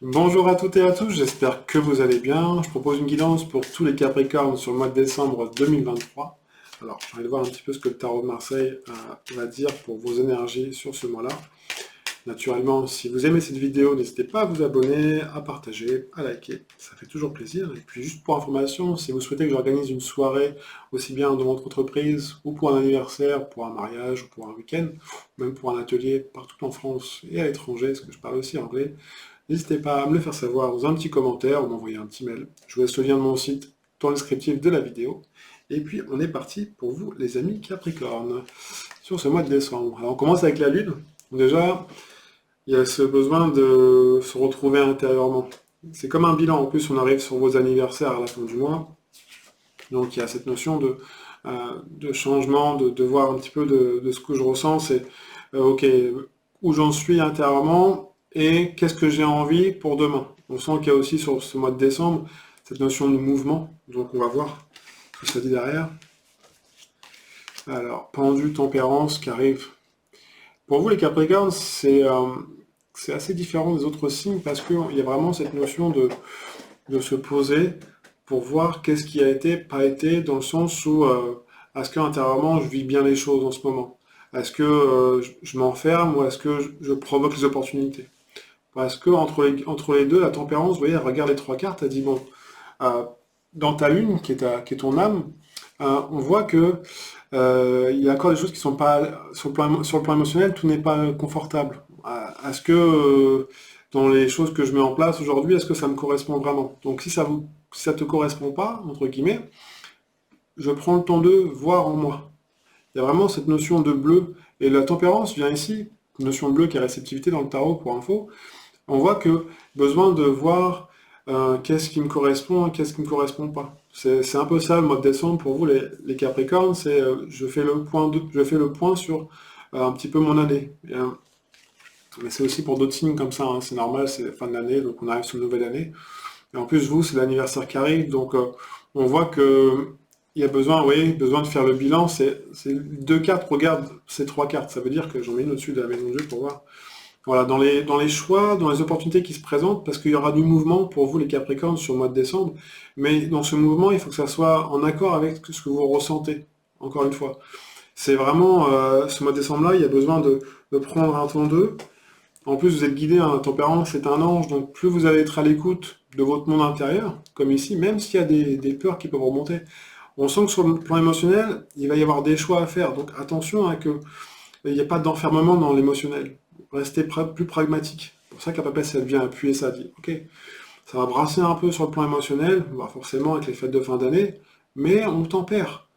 Bonjour à toutes et à tous, j'espère que vous allez bien. Je propose une guidance pour tous les Capricornes sur le mois de décembre 2023. Alors, je vais voir un petit peu ce que le tarot de Marseille va dire pour vos énergies sur ce mois-là. Naturellement, si vous aimez cette vidéo, n'hésitez pas à vous abonner, à partager, à liker, ça fait toujours plaisir. Et puis juste pour information, si vous souhaitez que j'organise une soirée, aussi bien dans votre entreprise, ou pour un anniversaire, pour un mariage, ou pour un week-end, ou même pour un atelier partout en France et à l'étranger, parce que je parle aussi anglais, n'hésitez pas à me le faire savoir dans un petit commentaire ou m'envoyer un petit mail. Je vous laisse le lien de mon site dans le descriptif de la vidéo. Et puis on est parti pour vous les amis Capricorne sur ce mois de décembre. Alors on commence avec la Lune. Déjà, il y a ce besoin de se retrouver intérieurement. C'est comme un bilan, en plus on arrive sur vos anniversaires à la fin du mois. Donc il y a cette notion de changement, de voir un petit peu de ce que je ressens, c'est ok, où j'en suis intérieurement et qu'est-ce que j'ai envie pour demain. On sent qu'il y a aussi sur ce mois de décembre cette notion de mouvement, donc on va voir ce que ça dit derrière. Alors, pendu, tempérance qui arrive. Pour vous les Capricornes, c'est assez différent des autres signes parce qu'il y a vraiment cette notion de se poser pour voir qu'est-ce qui a été, pas été, dans le sens où est-ce que intérieurement je vis bien les choses en ce moment? Est-ce que je m'enferme ou est-ce que je provoque les opportunités? Parce que entre les deux, la tempérance, vous voyez, elle regarde les trois cartes, elle dit bon, euh, dans ta lune, qui est ton âme, on voit que il y a encore des choses qui sont pas sur le plan émotionnel, tout n'est pas confortable. Est-ce que dans les choses que je mets en place aujourd'hui, est-ce que ça me correspond vraiment? Donc si ça te correspond pas, entre guillemets, je prends le temps de voir en moi. Il y a vraiment cette notion de bleu. Et la tempérance vient ici, notion bleue qui est réceptivité dans le tarot pour info. On voit que besoin de voir qu'est-ce qui me correspond et qu'est-ce qui ne me correspond pas. C'est un peu ça le mois de décembre pour vous les Capricornes, c'est je fais le point sur un petit peu mon année. Mais c'est aussi pour d'autres signes comme ça, hein, c'est normal, c'est la fin de l'année, donc on arrive sur une nouvelle année. Et en plus, vous, c'est l'anniversaire qui arrive, donc on voit que il y a besoin, oui, besoin de faire le bilan. C'est deux cartes, regarde ces trois cartes, ça veut dire que j'en mets une au-dessus de la maison de Dieu pour voir. Voilà, dans les choix, dans les opportunités qui se présentent, parce qu'il y aura du mouvement pour vous les Capricornes sur le mois de décembre, mais dans ce mouvement, il faut que ça soit en accord avec ce que vous ressentez, encore une fois. C'est vraiment, ce mois de décembre-là, il y a besoin de prendre un temps d'eux. En plus, vous êtes guidé, un tempérament, c'est un ange, donc plus vous allez être à l'écoute de votre monde intérieur, comme ici, même s'il y a des peurs qui peuvent remonter, on sent que sur le plan émotionnel, il va y avoir des choix à faire, donc attention à que il n'y a pas d'enfermement dans l'émotionnel. Restez plus pragmatique. C'est pour ça que la papesse, elle vient appuyer ça, dit, ok, ça va brasser un peu sur le plan émotionnel, bah forcément avec les fêtes de fin d'année, mais on tempère.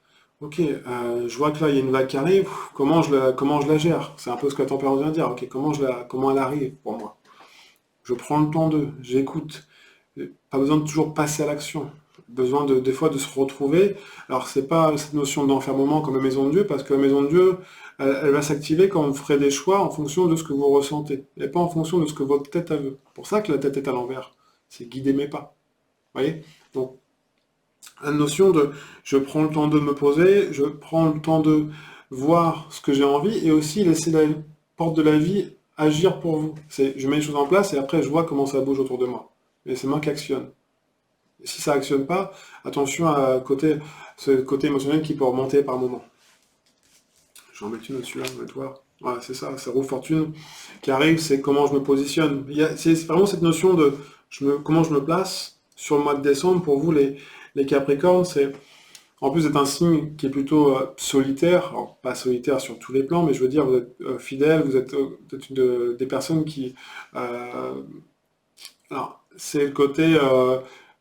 Ok, je vois que là il y a une vague qui arrive, comment je la gère? C'est un peu ce que la tempérance vient de dire. Ok, comment elle arrive pour moi? Je prends le temps d'eux, j'écoute. Pas besoin de toujours passer à l'action. Besoin des fois de se retrouver. Alors c'est pas cette notion d'enfermement comme la maison de Dieu, parce que la maison de Dieu, elle va s'activer quand vous ferez des choix en fonction de ce que vous ressentez, et pas en fonction de ce que votre tête a vu. C'est pour ça que la tête est à l'envers. C'est guider mes pas. Vous voyez? Donc la notion de je prends le temps de me poser, je prends le temps de voir ce que j'ai envie, et aussi laisser la porte de la vie agir pour vous. C'est je mets les choses en place et après je vois comment ça bouge autour de moi. Et c'est moi qui actionne. Si ça actionne pas, attention ce côté émotionnel qui peut remonter par moment. J'en mets une au-dessus là, on va te voir. Voilà, c'est ça, c'est roue fortune qui arrive, c'est comment je me positionne. C'est vraiment cette notion de comment je me place sur le mois de décembre. Pour vous, les Capricornes, c'est en plus d'être un signe qui est plutôt solitaire, alors pas solitaire sur tous les plans, mais je veux dire, vous êtes fidèle, vous êtes des personnes qui alors, c'est le côté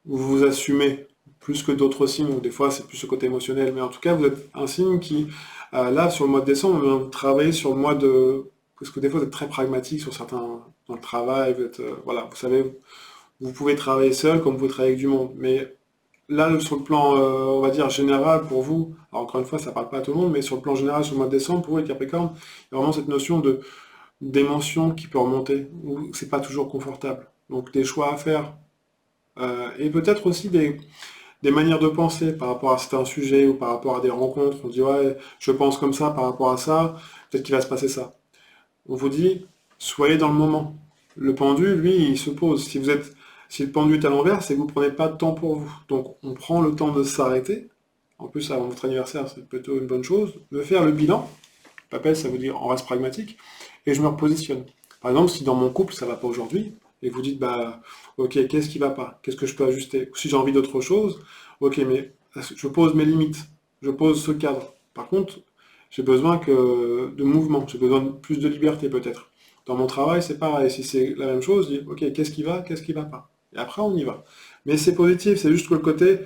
où vous vous assumez plus que d'autres signes, ou des fois c'est plus le côté émotionnel, mais en tout cas vous êtes un signe qui, là sur le mois de décembre, vous travaillez sur le mois de... Parce que des fois vous êtes très pragmatique sur certains... dans le travail, vous êtes, voilà, vous savez, vous pouvez travailler seul comme vous pouvez travailler avec du monde, mais là sur le plan, on va dire, général pour vous, alors encore une fois ça parle pas à tout le monde, mais sur le plan général sur le mois de décembre, pour vous les Capricornes, il y a vraiment cette notion de d'émotion qui peut remonter, où c'est pas toujours confortable. Donc des choix à faire, et peut-être aussi des manières de penser par rapport à certains sujets ou par rapport à des rencontres. On dit ouais, je pense comme ça par rapport à ça, peut-être qu'il va se passer ça. On vous dit, soyez dans le moment. Le pendu, lui, il se pose. Si le pendu est à l'envers, c'est que vous ne prenez pas de temps pour vous. Donc, on prend le temps de s'arrêter. En plus, avant votre anniversaire, c'est plutôt une bonne chose. De faire le bilan. Papel, ça veut dire on reste pragmatique. Et je me repositionne. Par exemple, si dans mon couple, ça ne va pas aujourd'hui, et vous dites, bah, ok, qu'est-ce qui ne va pas? Qu'est-ce que je peux ajuster? Si j'ai envie d'autre chose, ok, mais je pose mes limites. Je pose ce cadre. Par contre, j'ai besoin de mouvement. J'ai besoin de plus de liberté, peut-être. Dans mon travail, c'est pareil. Si c'est la même chose, je dis, ok, qu'est-ce qui va pas? Et après, on y va. Mais c'est positif, c'est juste que le côté,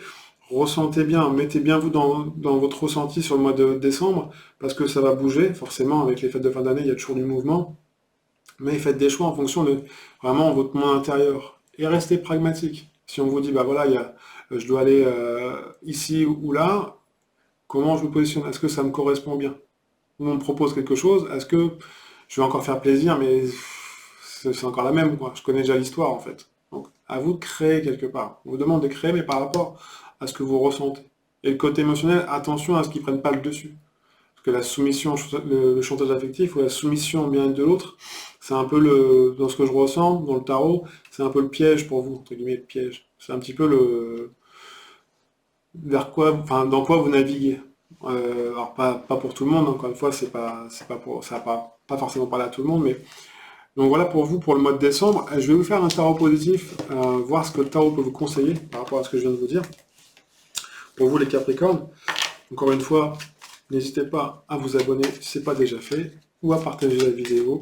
ressentez bien, mettez bien vous dans votre ressenti sur le mois de décembre, parce que ça va bouger, forcément, avec les fêtes de fin d'année, il y a toujours du mouvement, mais faites des choix en fonction de vraiment votre monde intérieur. Et restez pragmatique. Si on vous dit, bah voilà, je dois aller ici ou là, comment je me positionne? Est-ce que ça me correspond bien? Ou on me propose quelque chose, est-ce que je vais encore faire plaisir, mais c'est encore la même, quoi. Je connais déjà l'histoire, en fait. Donc, à vous de créer quelque part. On vous demande de créer, mais par rapport à ce que vous ressentez. Et le côté émotionnel, attention à ce qu'ils ne prennent pas le dessus. Parce que la soumission, le chantage affectif ou la soumission au bien-être de l'autre, c'est un peu dans ce que je ressens, dans le tarot, c'est un peu le piège pour vous, entre guillemets, le piège. C'est un petit peu dans quoi vous naviguez. Alors pas pour tout le monde, encore une fois, c'est pas pour, ça va pas forcément parler à tout le monde, mais donc voilà pour vous pour le mois de décembre. Je vais vous faire un tarot positif, voir ce que le tarot peut vous conseiller par rapport à ce que je viens de vous dire. Pour vous les Capricornes, encore une fois, n'hésitez pas à vous abonner si ce n'est pas déjà fait, ou à partager la vidéo.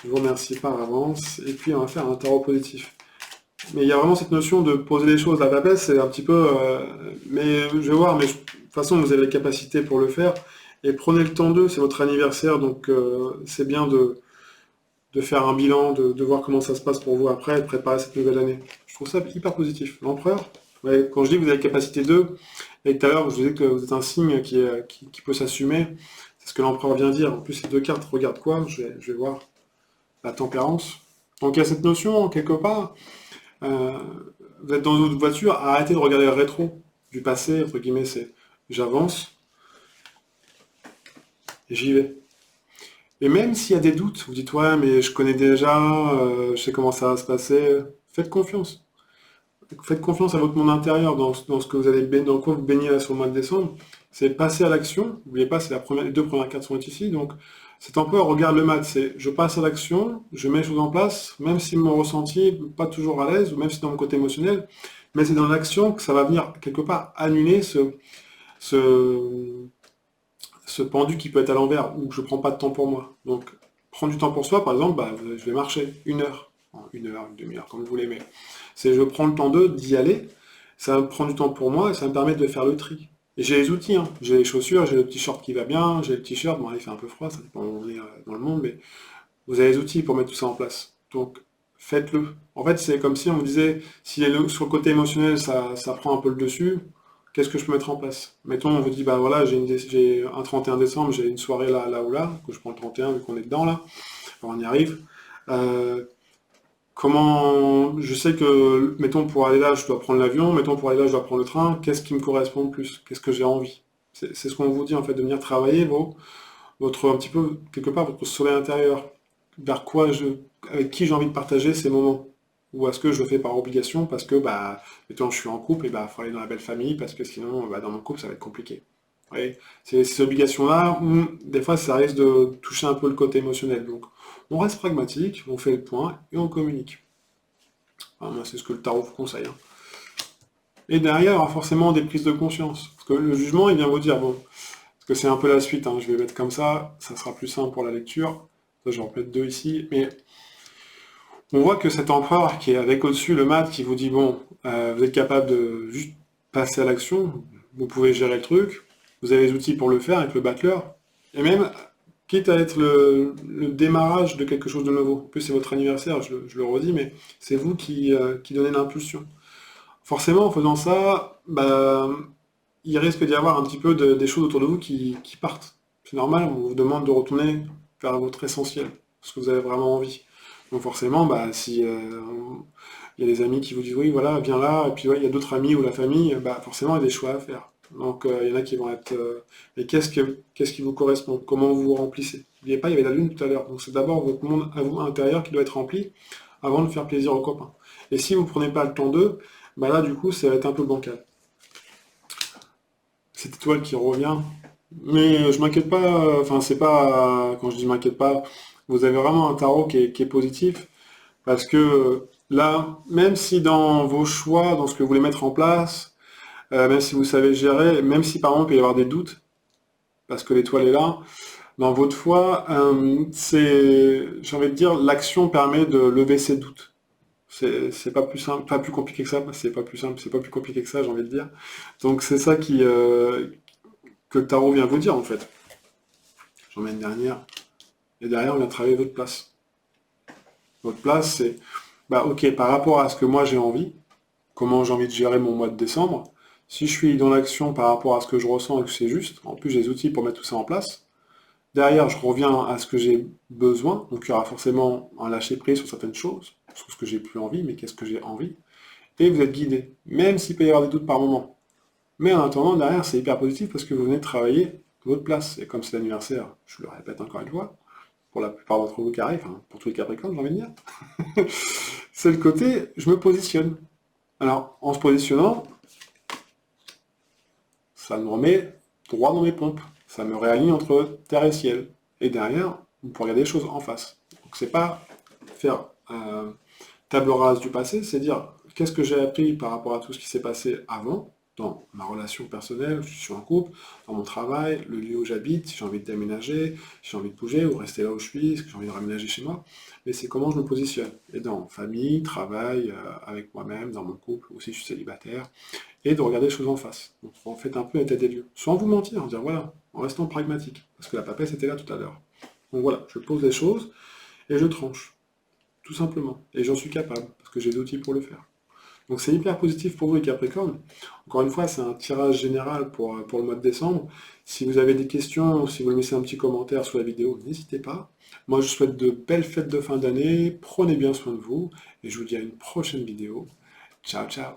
Je vous remercie par avance, et puis on va faire un tarot positif. Mais il y a vraiment cette notion de poser les choses. La papesse, c'est un petit peu... mais je vais voir, mais de toute façon, vous avez les capacités pour le faire. Et prenez le temps d'eux, c'est votre anniversaire, donc c'est bien de faire un bilan, de voir comment ça se passe pour vous après, et de préparer cette nouvelle année. Je trouve ça hyper positif. L'empereur, ouais, quand je dis que vous avez les capacités d'eux, et tout à l'heure, je vous disais que vous êtes un signe qui peut s'assumer, c'est ce que l'empereur vient dire. En plus, ces deux cartes regardent quoi? Je vais voir. La tempérance. Donc il y a cette notion, quelque part, euh, vous êtes dans votre voiture, arrêtez de regarder le rétro du passé, entre guillemets, c'est j'avance, et j'y vais. Et même s'il y a des doutes, vous dites ouais mais je connais déjà, je sais comment ça va se passer, faites confiance. Faites confiance à votre monde intérieur dans ce que vous allez dans quoi vous baignez là sur le mois de décembre. C'est passer à l'action. N'oubliez pas, c'est les deux premières cartes sont ici. Donc cet empereur regarde le mat, c'est je passe à l'action, je mets les choses en place, même si mon ressenti n'est pas toujours à l'aise, ou même si dans mon côté émotionnel, mais c'est dans l'action que ça va venir quelque part annuler ce, ce pendu qui peut être à l'envers, où je prends pas de temps pour moi. Donc prendre du temps pour soi, par exemple, bah, je vais marcher 1 heure, une demi-heure, comme vous voulez, mais c'est je prends le temps d'y aller, ça me prend du temps pour moi et ça me permet de faire le tri. Et j'ai les outils, hein. J'ai les chaussures, j'ai le t-shirt qui va bien, j'ai le t-shirt, bon il fait un peu froid, ça dépend où on est dans le monde, mais vous avez les outils pour mettre tout ça en place. Donc faites-le. En fait c'est comme si on vous disait, si sur le côté émotionnel ça prend un peu le dessus, qu'est-ce que je peux mettre en place? Mettons on vous dit bah voilà j'ai un 31 décembre, j'ai une soirée là ou là, que je prends le 31 vu qu'on est dedans là, enfin, on y arrive. Euh, Comment, je sais que, mettons, pour aller là, je dois prendre l'avion, mettons, pour aller là, je dois prendre le train, qu'est-ce qui me correspond le plus? Qu'est-ce que j'ai envie? C'est ce qu'on vous dit, en fait, de venir travailler votre, un petit peu, quelque part, votre soleil intérieur. Vers quoi avec qui j'ai envie de partager ces moments? Ou est-ce que je le fais par obligation parce que, bah, mettons, je suis en couple, et bah, il faut aller dans la belle famille parce que sinon, bah, dans mon couple, ça va être compliqué. Vous voyez, c'est ces obligations-là où, des fois, ça risque de toucher un peu le côté émotionnel. Donc, on reste pragmatique, on fait le point et on communique. Enfin, moi, c'est ce que le tarot vous conseille, hein. Et derrière, il y aura forcément des prises de conscience. Parce que le jugement, il vient vous dire, bon, parce que c'est un peu la suite, hein, je vais mettre comme ça sera plus simple pour la lecture. Ça, je vais en mettre deux ici. Mais on voit que cet empereur qui est avec au-dessus le mat qui vous dit, bon, vous êtes capable de juste passer à l'action, vous pouvez gérer le truc, vous avez les outils pour le faire avec le battleur, et même, quitte à être le démarrage de quelque chose de nouveau. En plus, c'est votre anniversaire, je le redis, mais c'est vous qui donnez l'impulsion. Forcément, en faisant ça, bah, il risque d'y avoir un petit peu des choses autour de vous qui partent. C'est normal, on vous demande de retourner vers votre essentiel, ce que vous avez vraiment envie. Donc forcément, bah, si il y a des amis qui vous disent oui, voilà, viens là, et puis ouais, il y a d'autres amis ou la famille, bah, forcément, il y a des choix à faire. Donc il y en a qui vont être... mais qu'est-ce qui vous correspond? Comment vous vous remplissez? N'oubliez pas, il y avait la lune tout à l'heure. Donc c'est d'abord votre monde à vous intérieur qui doit être rempli avant de faire plaisir aux copains. Et si vous ne prenez pas le temps d'eux, bah là du coup ça va être un peu bancal. Cette étoile qui revient. Mais je m'inquiète pas, enfin c'est pas, quand je dis m'inquiète pas, vous avez vraiment un tarot qui est positif, parce que là, même si dans vos choix, dans ce que vous voulez mettre en place, même si vous savez gérer, même si par exemple il peut y avoir des doutes, parce que l'étoile est là, dans votre foi, j'ai envie de dire, l'action permet de lever ces doutes. C'est pas plus simple, pas plus compliqué que ça, c'est pas plus simple, c'est pas plus compliqué que ça, j'ai envie de dire. Donc c'est ça que le tarot vient vous dire en fait. J'en mets une dernière. Et derrière, on vient travailler votre place. Votre place, c'est, bah ok, par rapport à ce que moi j'ai envie, comment j'ai envie de gérer mon mois de décembre, si je suis dans l'action par rapport à ce que je ressens et que c'est juste, en plus j'ai les outils pour mettre tout ça en place, derrière, je reviens à ce que j'ai besoin, donc il y aura forcément un lâcher-prise sur certaines choses, sur ce que j'ai plus envie, mais qu'est-ce que j'ai envie, et vous êtes guidé, même s'il peut y avoir des doutes par moment. Mais en attendant, derrière, c'est hyper positif parce que vous venez de travailler votre place. Et comme c'est l'anniversaire, je le répète encore une fois, pour la plupart d'entre vous qui arrivent, enfin, pour tous les Capricornes, j'ai envie de dire, c'est le côté, je me positionne. Alors, en se positionnant, ça me remet droit dans mes pompes. Ça me réaligne entre terre et ciel. Et derrière, vous pouvez regarder les choses en face. Donc c'est pas faire table rase du passé, c'est dire qu'est-ce que j'ai appris par rapport à tout ce qui s'est passé avant, dans ma relation personnelle, je suis en couple, dans mon travail, le lieu où j'habite, si j'ai envie de déménager, si j'ai envie de bouger ou rester là où je suis, si j'ai envie de raménager chez moi, mais c'est comment je me positionne. Et dans famille, travail, avec moi-même, dans mon couple, aussi je suis célibataire, et de regarder les choses en face. Donc en fait un peu un état des lieux. Sans vous mentir, en dire voilà, en restant pragmatique, parce que la papesse était là tout à l'heure. Donc voilà, je pose les choses et je tranche, tout simplement. Et j'en suis capable, parce que j'ai des outils pour le faire. Donc c'est hyper positif pour vous les Capricornes. Encore une fois, c'est un tirage général pour le mois de décembre. Si vous avez des questions, ou si vous voulez laisser un petit commentaire sous la vidéo, n'hésitez pas. Moi, je vous souhaite de belles fêtes de fin d'année. Prenez bien soin de vous. Et je vous dis à une prochaine vidéo. Ciao, ciao.